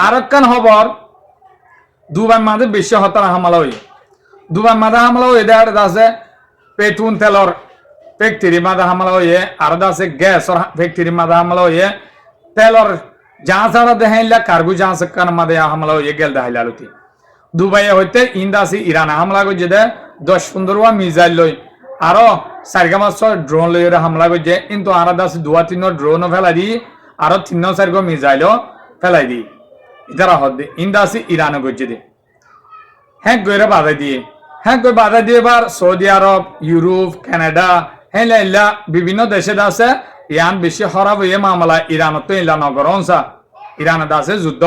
আর একখান খবর দুবাই মাঝে বেশি হতার হামলা হই দুবাই মাঝে হামলা হয়ে দেয় আছে পেট্রোল তেলর ফ্যাক্টরি মাঝে হামলা হয়ে আর আছে গ্যাসর ফ্যাক্টরি মাঝে হামলা হয়ে তেলর জাহাজ দেখাইলা কার্গো জাহাজ মাঝে হামলা হয়ে গেল দেখাইলা লতি দুবাইয়ে হইতে ইন্দাসি ইরানে হামলা করছে দে 10-15 মিসাইল লই আরো 4-5 ড্রোন লই হামলা করছে কিন্তু আর আছে 2-3 ড্রোনও ফেলাই দি আরো 3-4 মিসাইলও ফেলাই দি ইতারা হদ্দে ইন্দাসি ইরানে করছে দে হ্যাঁ গইরে বাধা দিয়ে বাধা দিয়ে এবার সৌদি আরব ইউরোপ কানাডা হ্যাঁ ইলা বিভিন্ন দেশে আছে ইয়ান বেশি খারাপ হয়ে মামলা ইরানত তো ইলা নগর অংশা ইরানত আছে যুদ্ধ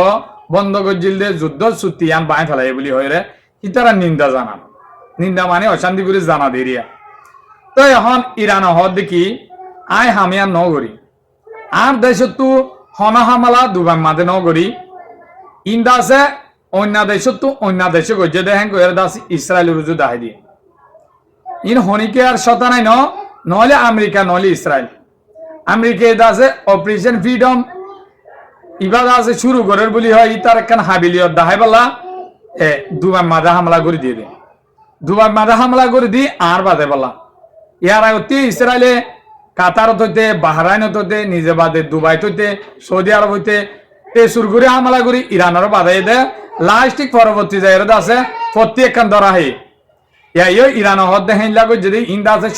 বন্ধ করছিল দে যুদ্ধ চুক্তি ইয়ান বাই ফেলাই বলি হয়ে ইতারা নিন্দা জানান নিন্দা মানে অশান্তি করে জানা দিয়ে তো এখন ইরান হদ দেখি আই হামিয়ান নগরী আর দেশত তো হনা হামলা দুবার মাঝে নগরী ইন্দা আছে অন্য দেশত তো অন্য দেশে গজে দেখেন কয়ের দাস ইসরায়েল রুজু দাহাই দিয়ে ইন হনিকে আর শতা নাই নহলে আমেরিকা নহলে ইসরায়েল আমেরিকা আছে অপারেশন ফ্রিডম ইবাদ আছে শুরু করার বলি হয় ইতার একখান হাবিলিয়ত দাহাই বলা দুবার মাঝে হামলা করে দিয়ে দে দুবার মাঝে হামলা করে দি আর বাদে বলা ইয়ার আগে ইসরায়েলে কাতারত হইতে বাহরাইনত হইতে নিজে বাদে দুবাইত হইতে সৌদি আরব হইতে শুরু করে হামলা করি ইরানের বাধাই দে লাস্টিক পরবর্তী জায়গায় আছে প্রত্যেকখান ধরা হে ইয়া ইরান হদ দেখেন লাগো যদি ইন্দা আছে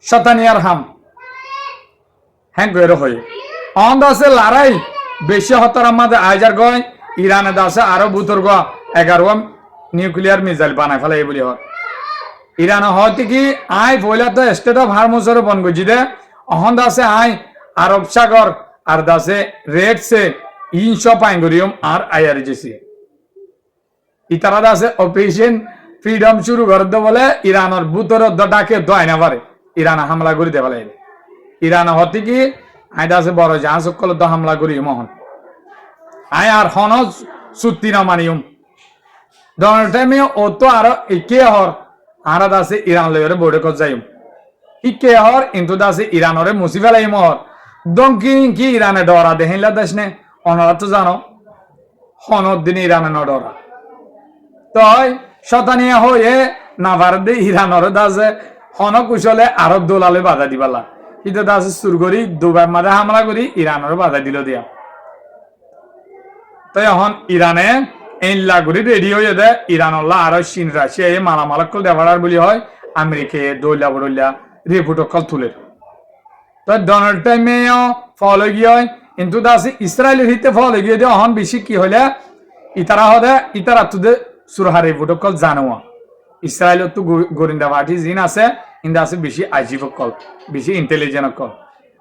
শতানিয়ার হাম হ্যাঁ গের হয়ে অন্ধ আছে লড়াই বেশি হতার মাঝে আইজার গয় ইরানে আছে আরো বুতর গ 11 নিউক্লিয়ার মিসাইল বানায় ফেলাই বলি হয় ইরান হতে কি আই পয়লা তো স্টেট অফ হারমোসের বন গজি দে অহন আছে আই আরব সাগর আর দাসে রেড সে ইনশো পাইঙ্গরিয়ম আর আইআরজিসি ইতারা দাসে অপারেশন ফ্রিডম শুরু করে দে বলে ইরানের বুতর ডাকে দয় না পারে ইরান হামলা করে দে বলে ইরান হতে কি আই দাসে বড় জাহাজ সকল দ হামলা করি মোহন আই আর হন চুক্তি না মানিয়ম ডোনাল্ড টাইমে ও তো আরো একে হর আর দাসে ইরান লয়রে বোর্ডে কত যাইম ইকে হর কিন্তু দাসে ইরানরে মুসি ফেলাই মহর দঙ্কি কি ইরানে ডরা দেহিলা দেশ নে অনারা তো জানো হনর দিনে ইরানে ন ডরা তই শতানিয়া হয়ে না ভারত দে ইরানর দাসে হন কুশলে আরব দোলালে বাধা দিবালা কিন্তু দাসে সুর করি দুবার মাঝে হামলা করি ইরানর বাধা দিল দিয়া তো এখন ইরানে এনলা করে রেডি হয়ে দে ইরানল্লা আরো চীন রাশিয়া এই মালামালাক্কল দেওয়ার বলি হয় আমেরিকা দৌলা বড়লা রিপোর্টকল তুলে তো ডোনাল্ড টাইমে ফল গিয়ে হয় কিন্তু দাসে ইসরায়েলের হিতে ফল গিয়ে দিয়ে অহন বেশি কি হলে ইতারা হদে ইতারা তুদে সুরহা রিপোর্টকল জানো ইসরায়েল তো গোরিন্দা পার্টি জিন আছে ইন্দা আছে বেশি আজীবকল বেশি ইন্টেলিজেন্ট কল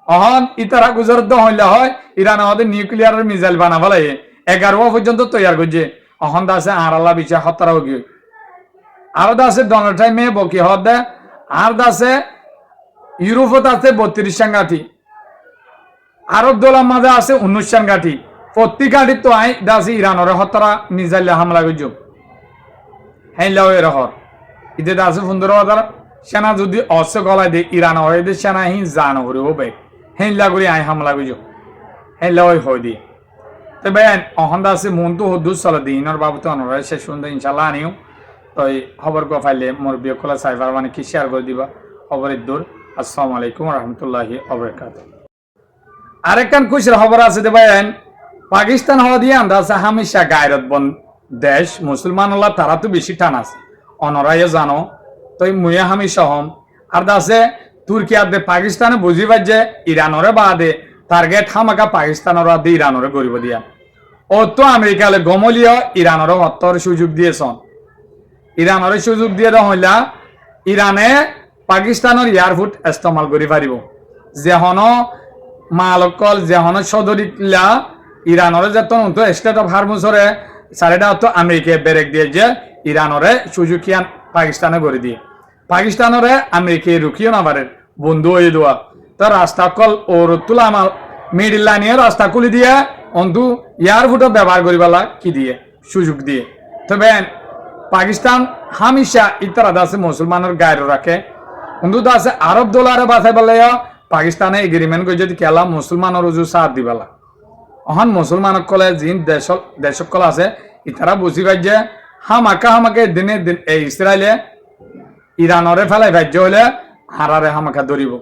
অহন ইতারা গুজরাত হইলে হয় ইরান হদে নিউক্লিয়ারের মিসাইল বানাবা লাগে 11 পর্যন্ত তৈরি করছে অহন দাসে আর আল্লাহ বিচার হত্যারা গিয়ে আর দাসে ডোনাল্ড টাইমে বকি হদ দে আর দাসে ইউরোপত আছে 32 সংঘাটি আরব দোলার মাঝে আছে 19 সংঘাটি প্রত্যেক ঘাটি তো আই দাসে ইরানের হত্যারা মিসাইল হামলা করছ হ্যাঁ লাউয়ের হর ইতে দাসে 15,000 সেনা যদি অস্ত্র গলায় দিয়ে ইরান হয়ে দিয়ে সেনা হি জান হরে ও বে হ্যাঁ লাগরি আই হামলা করছ হ্যাঁ লাউই হয়ে দিয়ে তো বেন অহন দাসে মন তো হদুস চলে দিনর বাবু তো অনরা শেষ সুন্দর ইনশাল্লাহ আনিও তো খবর গো ফাইলে মোর বিয়কলা সাইবার মানে কি শেয়ার করে দিবা খবরের দূর আসসালামু আলাইকুম রহমতুল্লাহি ওয়াবারাকাতুহু আরেকখান খুশির খবর আছে দে বেন পাকিস্তান হওয়া দিয়ে আন্দাজ হামেশা গায়রত বন দেশ মুসলমান হল্লা তারা তো বেশি টান আছে অনরাই জানো তো মুয়া হামেশা হম আর দাসে তুর্কি আর দে পাকিস্তানে বুঝি পাচ্ছে ইরানরে বাদে টার্গেট হামাকা পাকিস্তানের আদি ইরানরে গরিব দিয়া ও তো আমেরিকালে গমলীয় ইরানরে হত্যার সুযোগ দিয়েছন ইরানরে সুযোগ দিয়ে হইলা ইরানে পাকিস্তানের এয়ারফোর্ট ইস্তেমাল করি পারিব যেহন মালকল যেহন সদরিলা ইরানরে যেতন তো স্টেট অফ হারমুসরে সারেটা তো আমেরিকা ব্রেক দিয়ে যে ইরানরে সুযোগ কিয়ান পাকিস্তানে করে দিয়ে পাকিস্তানরে আমেরিকা রুকিও না পারে বন্ধু হয়ে দেওয়া তো রাস্তা কল ওর তুলা মাল মিডিল লাইনে রাস্তা খুলে দিয়ে অন্তু এয়ারপোর্ট ব্যবহার করিবালা কি দিয়ে সুযোগ দিয়ে তবে পাকিস্তান হামেশা ইতারা দাসে মুসলমানের গায়ের রাখে কিন্তু দাসে আরব দোলারে বাঁচাই বলে পাকিস্তানে এগ্রিমেন্ট করে যদি কেলা মুসলমানের রুজু সাথ দিবালা অহন মুসলমান কলে জিন দেশ কল আছে ইতারা বুঝি পাই যে হামাকে দিনে দিন এই ইসরায়েলে ইরানরে ফেলাই ভাজ্য হলে হারারে হামাকা ধরিব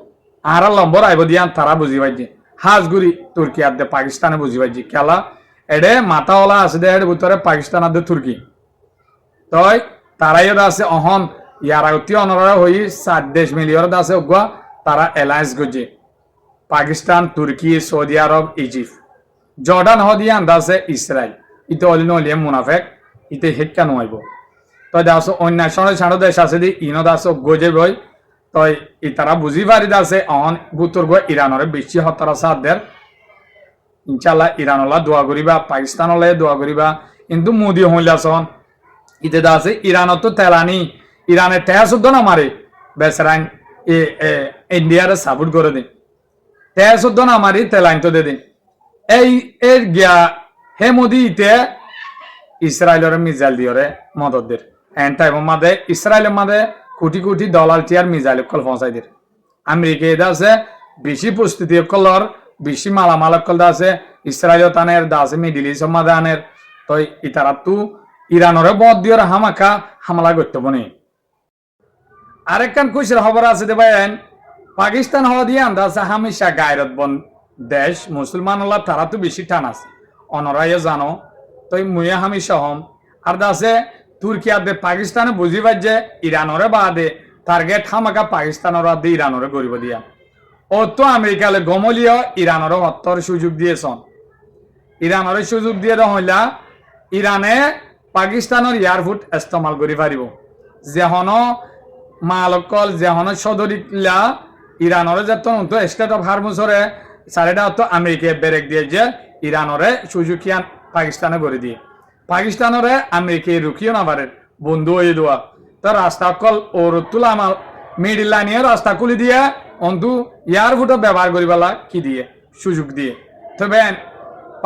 হারা লম্বর আইব দিয়ান তারা বুঝি পাই যে হাজগুড়ি তুর্কি আদে পাকিস্তানে বুঝি পাই যে খেলা এডে মাথাওয়ালা আছে দে এর ভিতরে পাকিস্তান আদে তুর্কি তই তারাই আছে অহন ইয়ারা অতি অনরা হই 7 দেশ মিলিয়র আছে অগুয়া তারা এলায়েন্স গজে পাকিস্তান তুর্কি সৌদি আরব ইজিপ্ট জর্ডান হদিয়া আন্দাজে ইসরায়েল ইতে অলিন অলিয়ে মুনাফেক ইতে হেক্কা নইব তই দাস অন্য ছাড়ো দেশ আছে দি ইনো দাস গজে বই তই ই তারা বুঝি পারি দাসে অহন বুতর গো ইরানরে বেশি হতারা সাদের ইনশাআল্লাহ ইরানলা দোয়া করিবা পাকিস্তানলে দোয়া করিবা কিন্তু মোদি হইলাছন ইতে দাসে ইরানত তেলানি ইরানের তেয়া শুদ্ধ না মারে বেসরাইন ইন্ডিয়ার সাপোর্ট করে দিন তেয়া শুদ্ধ না মারি তেলাইন তো দে দিন এই এর গিয়া হে মোদি ইতে ইসরায়েলের মিজাইল দিয়রে মদতদের এন টাইম মাদে ইসরায়েলের মাদে কোটি কোটি ডলার টিয়ার মিজাইল কল পৌঁছাই দের আমেরিকা এদা আছে বেশি প্রস্তুতি কলর বেশি মালামাল কল দা আছে ইসরায়েল তানের দা আছে মিডিল ইস্ট মাদে আনের তো ইতারা তু ইরানরে বদ দিয়র হামাকা হামলা করতে বনে আরেকখান খুশির খবর আছে দেবেন পাকিস্তান হওয়া দিয়ে আন্দাজে হামেশা গায়রত বন দেশ মুসলমান হল্লা তারা তো বেশি টান আছে অনরাইয়ে জানো তো মুয়ে হামেশা হম আর দাসে তুর্কি আদে পাকিস্তানে বুঝি পাই যে ইরানরে বাদে টার্গেট হামাকা পাকিস্তানের আদে ইরানরে গরিব দিয়া ও তো আমেরিকালে গমলীয় ইরানরে হত্যার সুযোগ দিয়েছন ইরানরে সুযোগ দিয়ে হইলা ইরানে পাকিস্তানের এয়ারফোর্ট ইস্তেমাল করি পারিব যেহন মালকল যেহন সদরিকলা ইরানরে যেতন তো স্টেট অফ হারমুসরে সারেটা তো আমেরিকা ব্রেক দিয়ে যে ইরানরে সুযোগিয়ান পাকিস্তানে করে দিয়ে পাকিস্তানরে আমেরিকায় রুকিও না পারে বন্ধু হয়ে দেওয়া তো রাস্তা কল ওর তুলা আমার মিডিল লাইনে রাস্তা খুলি দিয়ে অন্তু এয়ারফোর্টও ব্যবহার করিবেলা কি দিয়ে সুযোগ দিয়ে তবে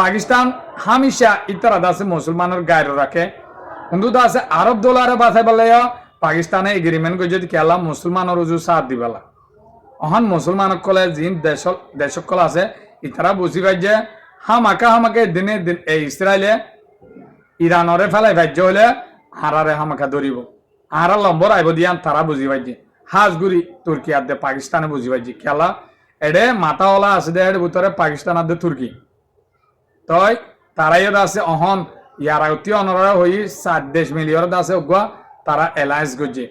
পাকিস্তান হামেশা ইতারা আছে মুসলমানের গায়ের রাখে কিন্তু আছে আরব দোলারে বাছাই বলে পাকিস্তানে এগ্রিমেন্ট করে যদি খেলা মুসলমানের উজু সাথ দিবেলা অহন মুসলমান কলে জিন দেশ কল আছে ইতারা বুঝি পাই যে হামাকে দিনে দিন এই ইসরায়েলে ইরানরে ফেলাই ভাজ্য হলে হারারে হামাকা ধরিব হারা লম্বর আইব দিয়ান তারা বুঝি পাই যে হাজগুড়ি তুর্কি আদে পাকিস্তানে বুঝি পাই যে খেলা এডে মাথাওয়ালা আছে দে এর ভিতরে পাকিস্তান আদে তুর্কি তই তারাই আছে অহন ইয়ারা অতি অনরা হই 7 দেশ মিলিয়র আছে অগুয়া তারা এলায়েন্স গজে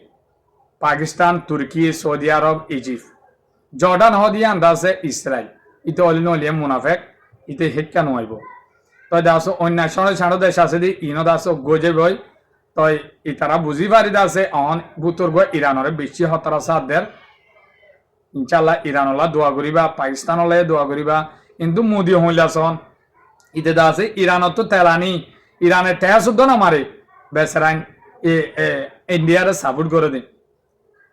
পাকিস্তান তুর্কি সৌদি আরব ইজিপ্ট জর্ডান হদিয়া আন্দাজে ইসরায়েল ইতে অলিন অলিয়ে মুনাফেক ইতে হেক্কা নইব তই দাস অন্য ছাড়ো দেশ আছে দি ইনো দাস গজে বই তই ই তারা বুঝি পারি দাসে অহন বুতর গো ইরানরে বেশি হতারা সাদের ইনশাআল্লাহ ইরানলা দোয়া করিবা পাকিস্তানলে দোয়া করিবা কিন্তু মোদি হইলাছন ইতে দাসে ইরানত তো তেলানি ইরানের তেয়া শুদ্ধ না মারে বেসরাইন ইন্ডিয়ার সাপোর্ট করে দিন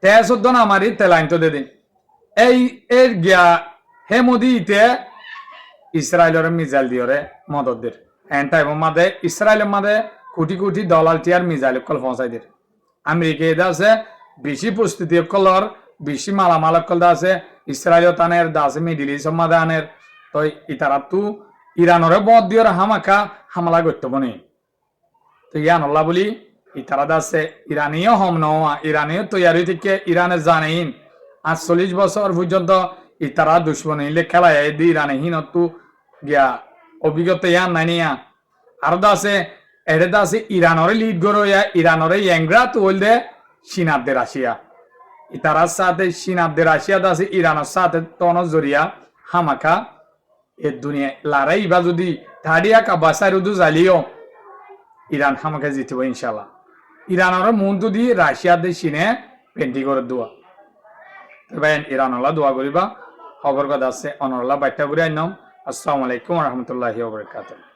তেয়া শুদ্ধ না মারি তেলাইন তো দে দিন এই এর গিয়া হে মোদি ইতে ইসরায়েলের মিজাইল দিয়রে মদতদের এন টাইম মাদে ইসরায়েলের মাদে কোটি কোটি ডলার টিয়ার মিজাইল কল পৌঁছাই দের আমেরিকা এদা আছে বেশি প্রস্তুতি কলর বেশি মালামাল কল দা আছে ইসরায়েল তানের দা আছে মিডিল ইস্ট মাদে আনের তো ইতারা তু ইরানরে বদ দিয়র হামাকা হামলা করতে বনে তো ইয়ান আল্লাহ বলি ইতারা দাসে ইরানীয় হম নওয়া ইরানীয় তৈয়ারি থেকে ইরানে জানেন 48 বছর পর্যন্ত ইতারা দুশ্মন ইলে খেলায় দি ইরানে হিনতু গিয়া অভিজ্ঞতা ইয়ান নাইনিয়া আর দাসে এডে দাসে ইরানরে লিড গরোয়া ইরানরে ইয়াংগ্রা তো হইলে সিনাবদে রাশিয়া ইতারার সাথে সিনাবদে রাশিয়া দাসে ইরানের সাথে তন জরিয়া হামাকা এ দুনিয়া লড়াই বা যদি ধাডিয়া কা বাসার উদু জালিও ইরান হামাকে জিতব ইনশাআল্লাহ ইরানের মন্ত্র দিয়ে রাশিয়া দে সিনে পেন্টি করে দোয়া তবে ইরানলা দোয়া করিবা খবর কথা আছে অনরলা বার্তা করে আইনাম আসসালামু আলাইকুম ওয়া রাহমাতুল্লাহি ওয়া বারাকাতুহু